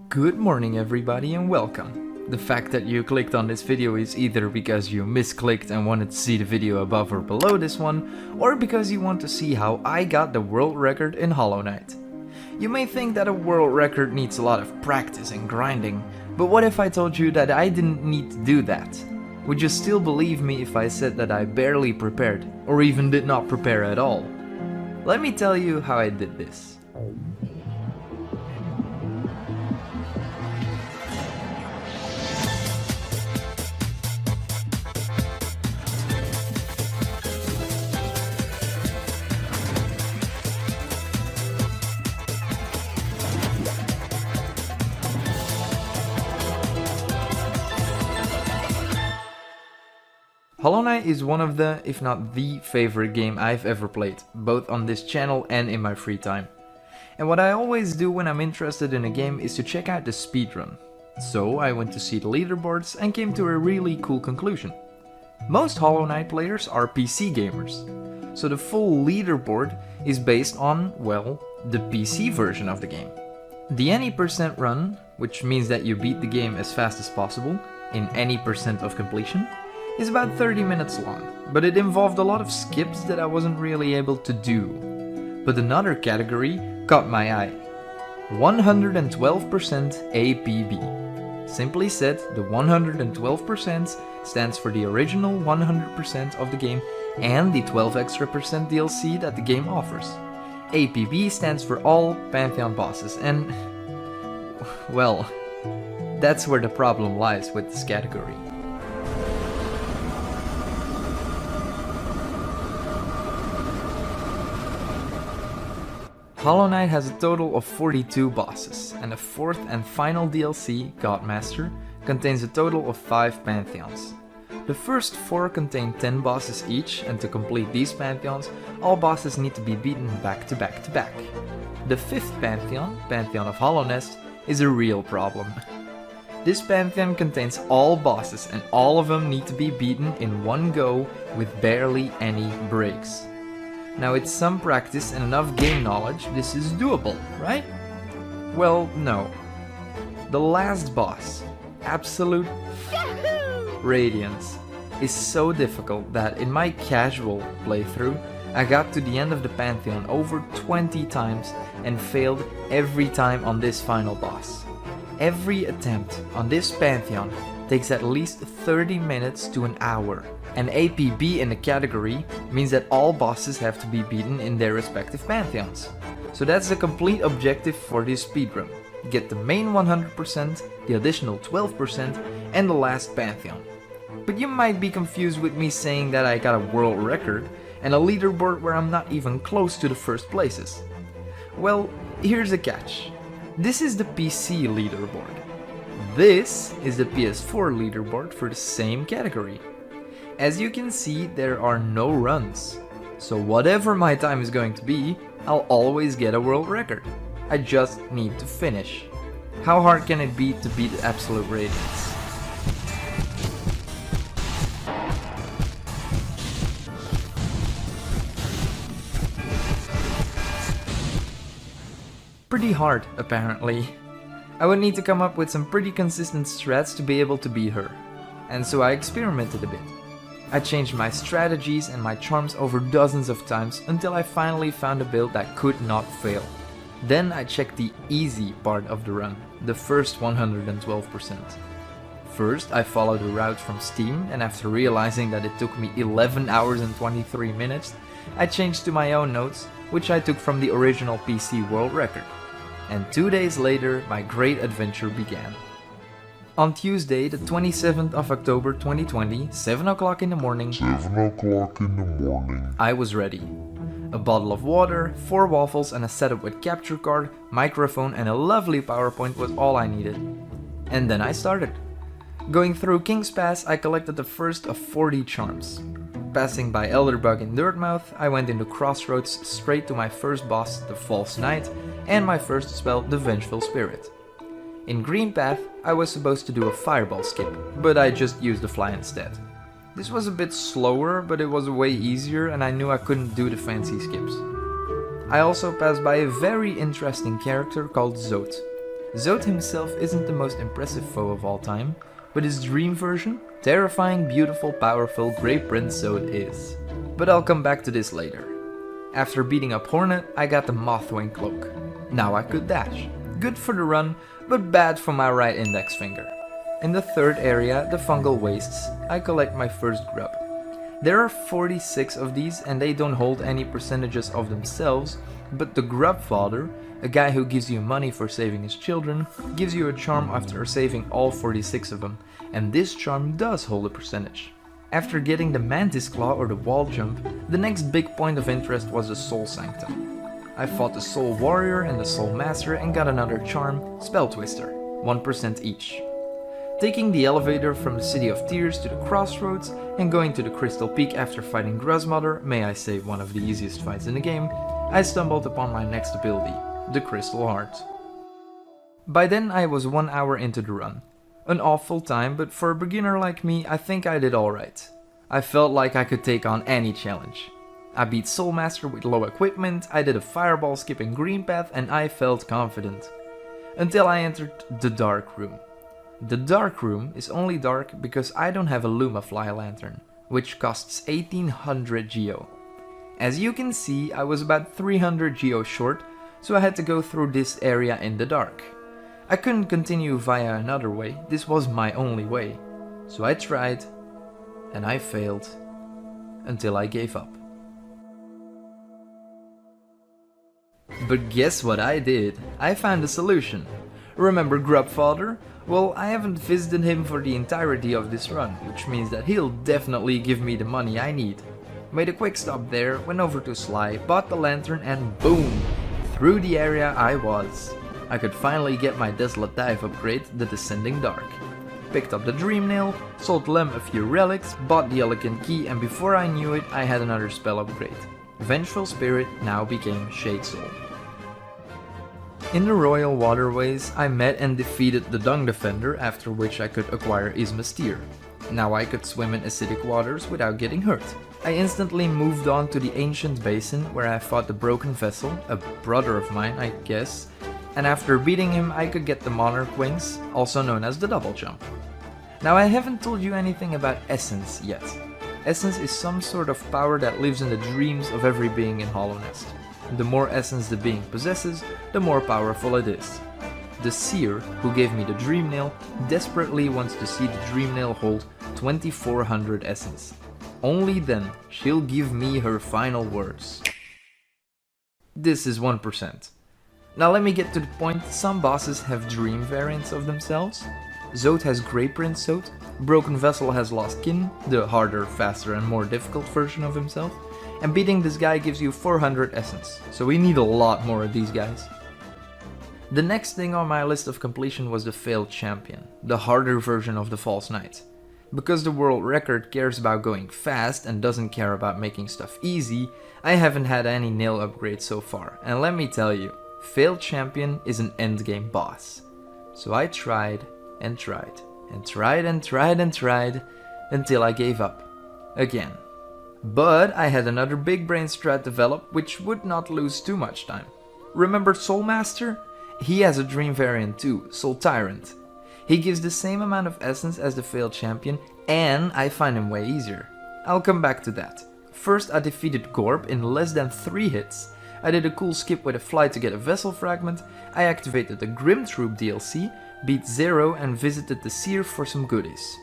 Good morning everybody and welcome. The fact that you clicked on this video is either because you misclicked and wanted to see the video above or below this one, or because you want to see how I got the world record in Hollow Knight. You may think that a world record needs a lot of practice and grinding, but what if I told you that I didn't need to do that? Would you still believe me if I said that I barely prepared, or even did not prepare at all? Let me tell you how I did this. Hollow Knight is one of the, if not the favorite game I've ever played, both on this channel and in my free time. And what I always do when I'm interested in a game is to check out the speedrun. So I went to see the leaderboards and came to a really cool conclusion. Most Hollow Knight players are PC gamers. So the full leaderboard is based on, well, the PC version of the game. The any percent run, which means that you beat the game as fast as possible, in any percent of completion, is about 30 minutes long, but it involved a lot of skips that I wasn't really able to do. But another category caught my eye. 112% APB. Simply said, the 112% stands for the original 100% of the game and the 12 extra percent DLC that the game offers. APB stands for all Pantheon bosses, and well, that's where the problem lies with this category. Hollow Knight has a total of 42 bosses, and the fourth and final DLC, Godmaster, contains a total of 5 Pantheons. The first 4 contain 10 bosses each, and to complete these Pantheons, all bosses need to be beaten back to back to back. The 5th Pantheon, Pantheon of Hollownest, is a real problem. This Pantheon contains all bosses, and all of them need to be beaten in one go with barely any breaks. Now, with some practice and enough game knowledge, this is doable, right? Well, no. The last boss, Absolute Radiance, is so difficult that in my casual playthrough, I got to the end of the Pantheon over 20 times and failed every time on this final boss. Every attempt on this Pantheon takes at least 30 minutes to an hour. And APB in the category means that all bosses have to be beaten in their respective Pantheons. So that's the complete objective for this speedrun. Get the main 100%, the additional 12%, and the last Pantheon. But you might be confused with me saying that I got a world record and a leaderboard where I'm not even close to the first places. Well, here's the catch. This is the PC leaderboard. This is the PS4 leaderboard for the same category. As you can see, there are no runs. So whatever my time is going to be, I'll always get a world record. I just need to finish. How hard can it be to beat Absolute Radiance? Pretty hard, apparently. I would need to come up with some pretty consistent strats to be able to beat her. And so I experimented a bit. I changed my strategies and my charms over dozens of times until I finally found a build that could not fail. Then I checked the easy part of the run, the first 112%. First, I followed a route from Steam, and after realizing that it took me 11 hours and 23 minutes, I changed to my own notes, which I took from the original PC world record. And 2 days later, my great adventure began. On Tuesday, the 27th of October 2020, 7 o'clock in the morning, I was ready. A bottle of water, 4 waffles and a setup with capture card, microphone and a lovely PowerPoint was all I needed. And then I started. Going through King's Pass, I collected the first of 40 charms. Passing by Elderbug and Dirtmouth, I went into Crossroads straight to my first boss, the False Knight, and my first spell, the Vengeful Spirit. In Green Path, I was supposed to do a fireball skip, but I just used the fly instead. This was a bit slower, but it was way easier and I knew I couldn't do the fancy skips. I also passed by a very interesting character called Zote. Zod himself isn't the most impressive foe of all time, but his dream version, terrifying, beautiful, powerful, Grey Prince Zod is. But I'll come back to this later. After beating up Hornet, I got the MOTHWING cloak. Now I could dash. Good for the run, but bad for my right index finger. In the third area, the fungal wastes, I collect my first grub. There are 46 of these and they don't hold any percentages of themselves, but the grub father, a guy who gives you money for saving his children, gives you a charm after saving all 46 of them, and this charm does hold a percentage. After getting the Mantis claw or the wall jump, the next big point of interest was the soul sanctum. I fought the soul warrior and the soul master and got another charm, spell twister, 1% each. Taking the elevator from the City of Tears to the crossroads and going to the Crystal Peak after fighting Gruzmother, may I say one of the easiest fights in the game, I stumbled upon my next ability, the Crystal Heart. By then I was 1 hour into the run. An awful time, but for a beginner like me, I think I did alright. I felt like I could take on any challenge. I beat Soulmaster with low equipment, I did a fireball skipping green path, and I felt confident. Until I entered the Dark Room. The Dark Room is only dark because I don't have a Lumafly lantern, which costs 1800 Geo. As you can see, I was about 300 Geo short, so I had to go through this area in the dark. I couldn't continue via another way, this was my only way. So I tried, and I failed, until I gave up. But guess what I did? I found a solution. Remember Grubfather? Well, I haven't visited him for the entirety of this run, which means that he'll definitely give me the money I need. Made a quick stop there, went over to Sly, bought the lantern, and boom! Through the area I was. I could finally get my Desolate Dive upgrade, the Descending Dark. Picked up the Dream Nail, sold Lem a few relics, bought the Elegant Key, and before I knew it, I had another spell upgrade. Vengeful Spirit now became Shade Soul. In the Royal Waterways, I met and defeated the Dung Defender, after which I could acquire Ismasteer. Now I could swim in acidic waters without getting hurt. I instantly moved on to the Ancient Basin, where I fought the Broken Vessel, a brother of mine I guess, and after beating him I could get the Monarch Wings, also known as the Double Jump. Now I haven't told you anything about Essence yet. Essence is some sort of power that lives in the dreams of every being in Hollow Nest. The more essence the being possesses, the more powerful it is. The Seer, who gave me the Dream Nail, desperately wants to see the Dream Nail hold 2400 essence. Only then she'll give me her final words. This is 1%. Now let me get to the point, some bosses have dream variants of themselves. Zod has Grey Prince Zod, Broken Vessel has Lost Kin, the harder, faster and more difficult version of himself, and beating this guy gives you 400 essence, so we need a lot more of these guys. The next thing on my list of completion was the Failed Champion, the harder version of the False Knight. Because the world record cares about going fast and doesn't care about making stuff easy, I haven't had any nail upgrades so far, and let me tell you, Failed Champion is an endgame boss. So I tried and tried and tried and tried and tried until I gave up. Again. But I had another big brain strat develop which would not lose too much time. Remember Soulmaster? He has a dream variant too, Soul Tyrant. He gives the same amount of essence as the Failed Champion, and I find him way easier. I'll come back to that. First I defeated Gorb in less than 3 hits. I did a cool skip with a fly to get a vessel fragment, I activated the Grim Troop DLC, beat Zero and visited the Seer for some goodies.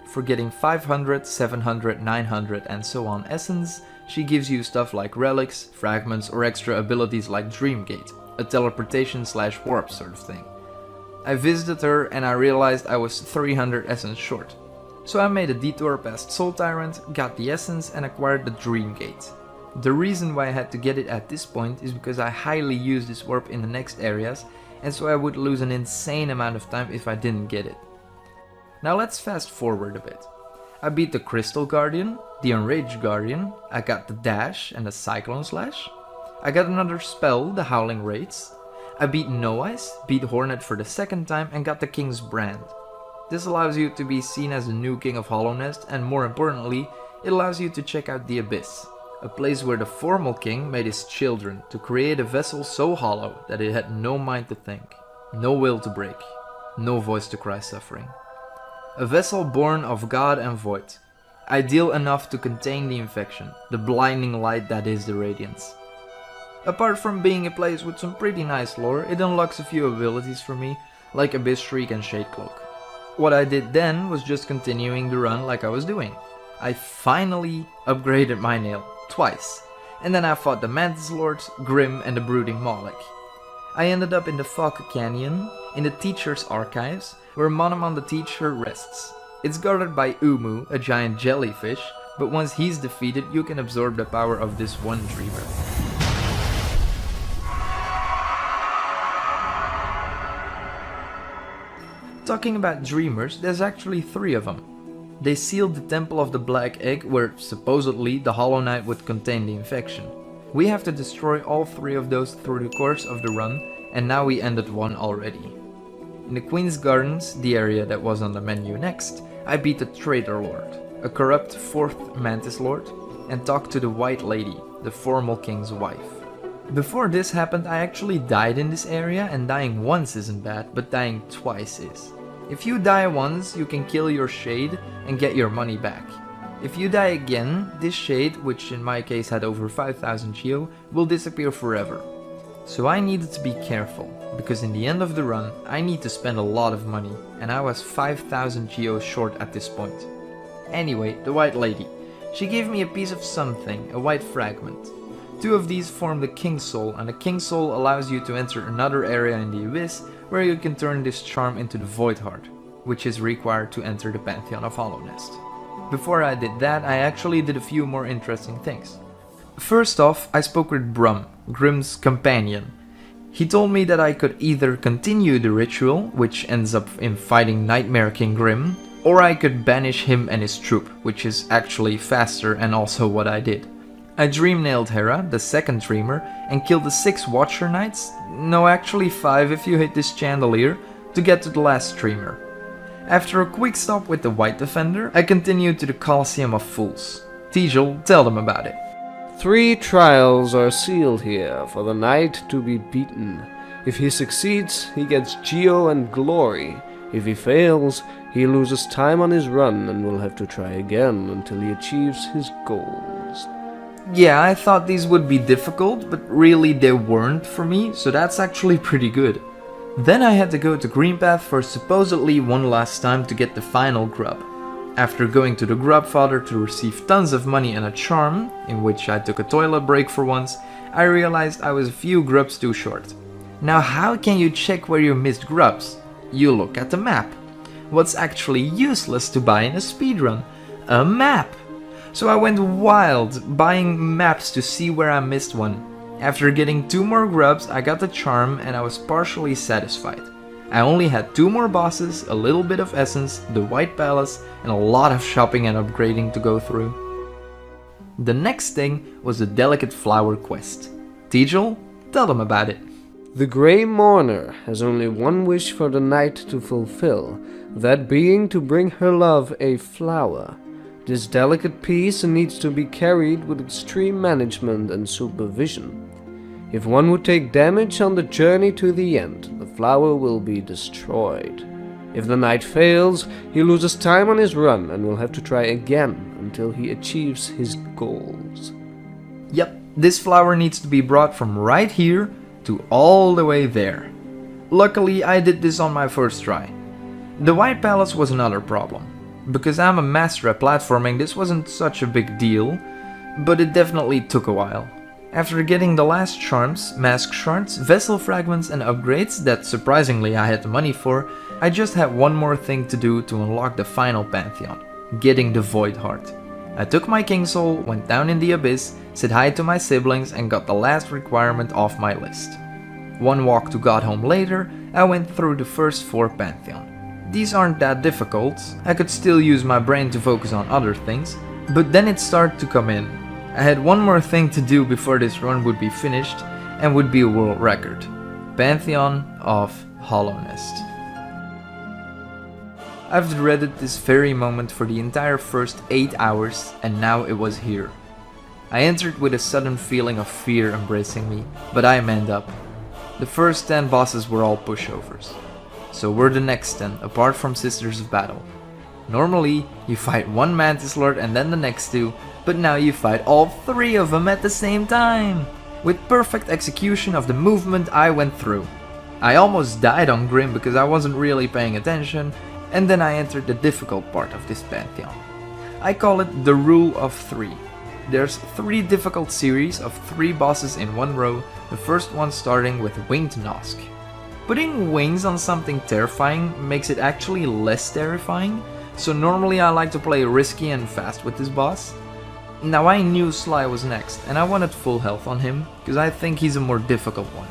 For getting 500, 700, 900 and so on essence, she gives you stuff like relics, fragments or extra abilities like Dreamgate, a teleportation / warp sort of thing. I visited her and I realized I was 300 essence short. So I made a detour past Soul Tyrant, got the essence and acquired the Dreamgate. The reason why I had to get it at this point is because I highly use this warp in the next areas, and so I would lose an insane amount of time if I didn't get it. Now let's fast forward a bit. I beat the Crystal Guardian, the Enraged Guardian, I got the Dash and the Cyclone Slash. I got another spell, the Howling Raids. I beat No Ice, beat Hornet for the second time and got the King's Brand. This allows you to be seen as the new king of Hollow Nest, and more importantly, it allows you to check out the Abyss, a place where the formal king made his children to create a vessel so hollow that it had no mind to think. No will to break, no voice to cry suffering. A vessel born of God and void, ideal enough to contain the infection, the blinding light that is the radiance. Apart from being a place with some pretty nice lore, it unlocks a few abilities for me, like Abyss Shriek and Shade Cloak. What I did then was just continuing the run like I was doing. I finally upgraded my nail, twice, and then I fought the Mantis Lords, Grim and the Brooding Moloch. I ended up in the Fog Canyon, in the Teacher's Archives, where Monomon the Teacher rests. It's guarded by Umu, a giant jellyfish, but once he's defeated you can absorb the power of this one dreamer. Talking about dreamers, there's actually 3 of them. They sealed the Temple of the Black Egg, where supposedly the Hollow Knight would contain the infection. We have to destroy all 3 of those through the course of the run, and now we ended one already. In the Queen's Gardens, the area that was on the menu next, I beat the Traitor Lord, a corrupt 4th Mantis Lord, and talked to the White Lady, the formal king's wife. Before this happened, I actually died in this area, and dying once isn't bad, but dying twice is. If you die once, you can kill your shade and get your money back. If you die again, this shade, which in my case had over 5000 geo, will disappear forever. So I needed to be careful, because in the end of the run, I need to spend a lot of money, and I was 5000 geo short at this point. Anyway, the White Lady. She gave me a piece of something, a white fragment. 2 of these form the King Soul, and the King Soul allows you to enter another area in the Abyss, where you can turn this charm into the Void Heart, which is required to enter the Pantheon of Hollownest. Before I did that, I actually did a few more interesting things. First off, I spoke with Brum, Grim's companion. He told me that I could either continue the ritual, which ends up in fighting Nightmare King Grim, or I could banish him and his troop, which is actually faster and also what I did. I dream nailed Hera, the 2nd dreamer, and killed the 6 Watcher Knights, no actually 5 if you hit this chandelier, to get to the last dreamer. After a quick stop with the White Defender, I continued to the Colosseum of Fools. Tijal, tell them about it. 3 trials are sealed here for the knight to be beaten. If he succeeds, he gets Geo and glory. If he fails, he loses time on his run and will have to try again until he achieves his goals. Yeah, I thought these would be difficult, but really they weren't for me, so that's actually pretty good. Then I had to go to Greenpath for supposedly one last time to get the final grub. After going to the Grubfather to receive tons of money and a charm, in which I took a toilet break for once, I realized I was a few grubs too short. Now how can you check where you missed grubs? You look at the map. What's actually useless to buy in a speedrun? A map! So I went wild, buying maps to see where I missed one. After getting 2 more grubs, I got the charm and I was partially satisfied. I only had 2 more bosses, a little bit of essence, the White Palace, and a lot of shopping and upgrading to go through. The next thing was the Delicate Flower quest. Tijal, tell them about it. The Grey Mourner has only one wish for the knight to fulfill, that being to bring her love a flower. This delicate piece needs to be carried with extreme management and supervision. If one would take damage on the journey to the end, the flower will be destroyed. If the knight fails, he loses time on his run and will have to try again until he achieves his goals. Yep, this flower needs to be brought from right here to all the way there. Luckily, I did this on my first try. The White Palace was another problem. Because I'm a master at platforming, this wasn't such a big deal, but it definitely took a while. After getting the last charms, mask shards, vessel fragments and upgrades that surprisingly I had the money for, I just had one more thing to do to unlock the final Pantheon, getting the Void Heart. I took my King Soul, went down in the Abyss, said hi to my siblings and got the last requirement off my list. One walk to Godhome later, I went through the first 4 Pantheon. These aren't that difficult, I could still use my brain to focus on other things, but then it started to come in. I had one more thing to do before this run would be finished and would be a world record. Pantheon of Hollownest. I've dreaded this very moment for the entire first 8 hours and now it was here. I entered with a sudden feeling of fear embracing me, but I manned up. The first 10 bosses were all pushovers. So were the next 10, apart from Sisters of Battle. Normally, you fight one Mantis Lord and then the next 2, but now you fight all 3 of them at the same time! With perfect execution of the movement I went through. I almost died on Grim because I wasn't really paying attention, and then I entered the difficult part of this pantheon. I call it the Rule of 3. There's 3 difficult series of 3 bosses in one row, the first one starting with Winged Nosk. Putting wings on something terrifying makes it actually less terrifying, so normally I like to play risky and fast with this boss. Now I knew Sly was next, and I wanted full health on him, because I think he's a more difficult one.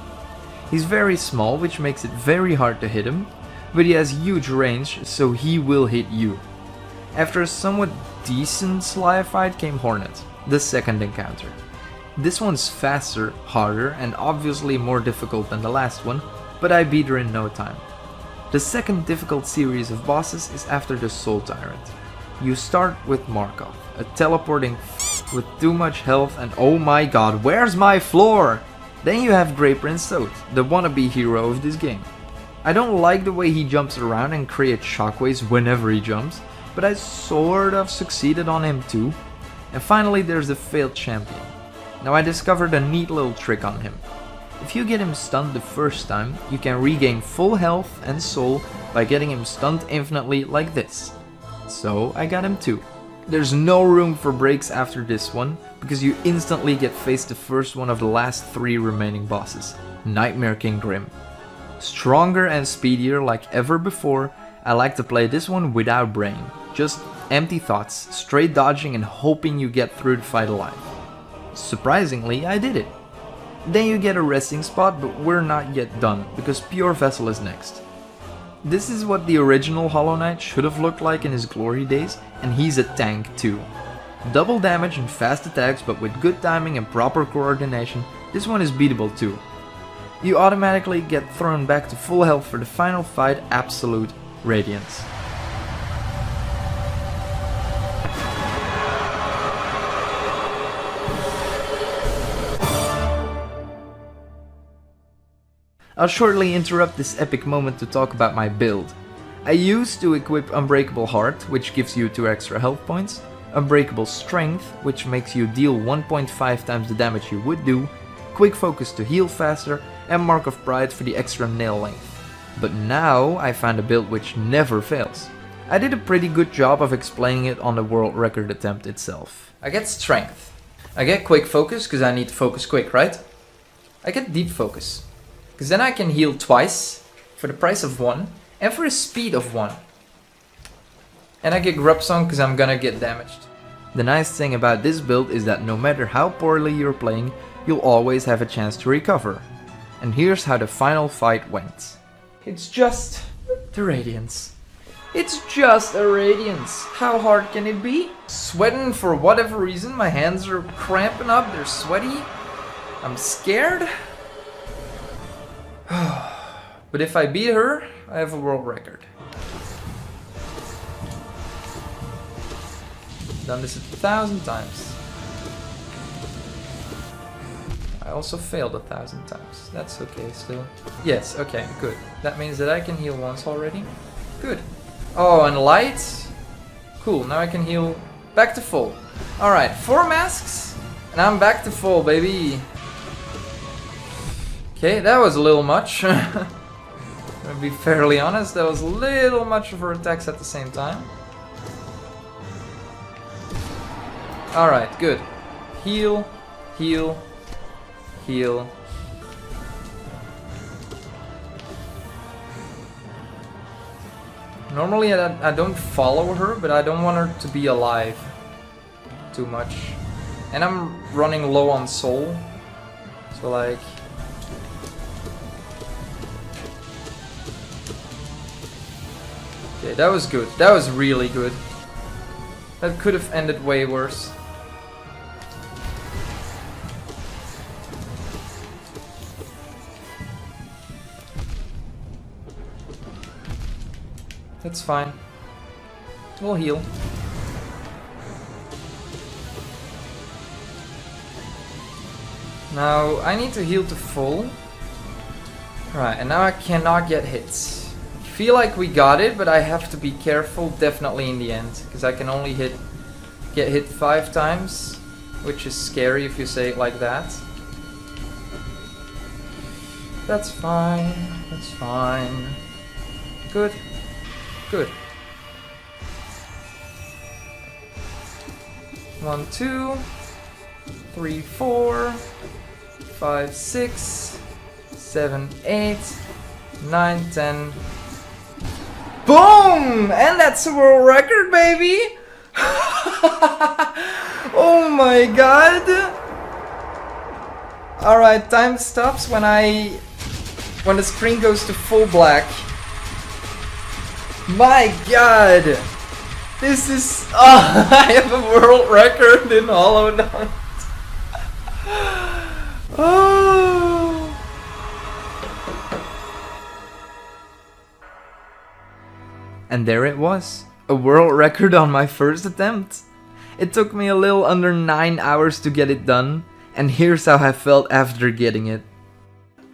He's very small, which makes it very hard to hit him, but he has huge range, so he will hit you. After a somewhat decent Sly fight came Hornet, the second encounter. This one's faster, harder, and obviously more difficult than the last one, but I beat her in no time. The second difficult series of bosses is after the Soul Tyrant. You start with Markov, a teleporting with too much health and oh my god, where's my floor? Then you have Grey Prince Toad, the wannabe hero of this game. I don't like the way he jumps around and creates shockwaves whenever he jumps, but I sort of succeeded on him too. And finally there's the Failed Champion. Now I discovered a neat little trick on him. If you get him stunned the first time, you can regain full health and soul by getting him stunned infinitely like this. So I got him too. There's no room for breaks after this one, because you instantly get faced the first one of the last 3 remaining bosses, Nightmare King Grim. Stronger and speedier like ever before, I like to play this one without brain. Just empty thoughts, straight dodging and hoping you get through the fight alive. Surprisingly, I did it. Then you get a resting spot, but we're not yet done, because Pure Vessel is next. This is what the original Hollow Knight should have looked like in his glory days, and he's a tank too. Double damage and fast attacks, but with good timing and proper coordination, this one is beatable too. You automatically get thrown back to full health for the final fight, Absolute Radiance. I'll shortly interrupt this epic moment to talk about my build. I used to equip Unbreakable Heart, which gives you 2 extra health points, Unbreakable Strength, which makes you deal 1.5 times the damage you would do, Quick Focus to heal faster, and Mark of Pride for the extra nail length. But now I found a build which never fails. I did a pretty good job of explaining it on the world record attempt itself. I get Strength. I get Quick Focus, because I need to focus quick, right? I get Deep Focus. Because then I can heal twice, for the price of 1, and for the speed of 1. And I get Grub Song because I'm gonna get damaged. The nice thing about this build is that no matter how poorly you're playing, you'll always have a chance to recover. And here's how the final fight went. It's just the Radiance. It's just a Radiance. How hard can it be? Sweating for whatever reason, my hands are cramping up, they're sweaty. I'm scared. But if I beat her, I have a world record. Done this 1,000 times. I also failed 1,000 times. That's okay still. Yes, okay, good. That means that I can heal once already. Good. Oh, and light. Cool, now I can heal back to full. Alright, 4 masks, and I'm back to full, baby. Okay, that was a little much. To be fairly honest, that was a little much of her attacks at the same time. Alright, good. Heal, heal, heal. Normally I don't follow her, but I don't want her to be alive too much. And I'm running low on soul. So like... Okay, that was good. That was really good. That could have ended way worse. That's fine. We'll heal. Now, I need to heal to full. Right, and now I cannot get hits. I feel like we got it, but I have to be careful definitely in the end, because I can only get hit 5 times, which is scary if you say it like that. That's fine, that's fine. Good, good. 1, 2, 3, 4, 5, 6, 7, 8, 9, 10. Boom! And that's a world record, baby! Oh my god! Alright, time stops when the screen goes to full black. My god! This is... Oh, I have a world record in Hollow Knight. Oh. And there it was. A world record on my first attempt. It took me a little under 9 hours to get it done. And here's how I felt after getting it.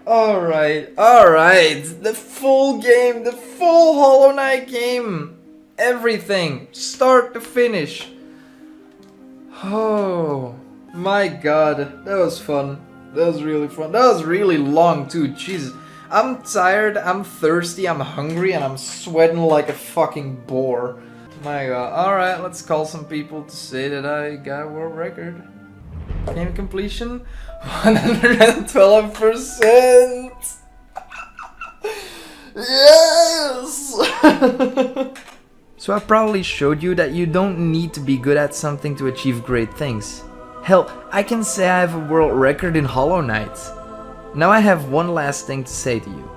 Alright. The full game, the full Hollow Knight game. Everything, start to finish. Oh my god, that was fun. That was really fun. That was really long too, Jesus. I'm tired, I'm thirsty, I'm hungry, and I'm sweating like a fucking boar. My god. Alright, let's call some people to say that I got a world record. Game completion, 112%. Yes! So I probably showed you that you don't need to be good at something to achieve great things. Hell, I can say I have a world record in Hollow Knight. Now I have one last thing to say to you.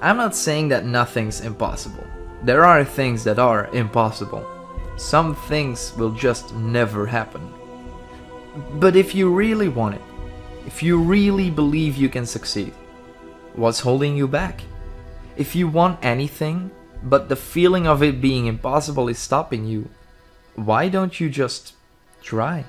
I'm not saying that nothing's impossible. There are things that are impossible. Some things will just never happen. But if you really want it, if you really believe you can succeed, what's holding you back? If you want anything, but the feeling of it being impossible is stopping you, why don't you just try?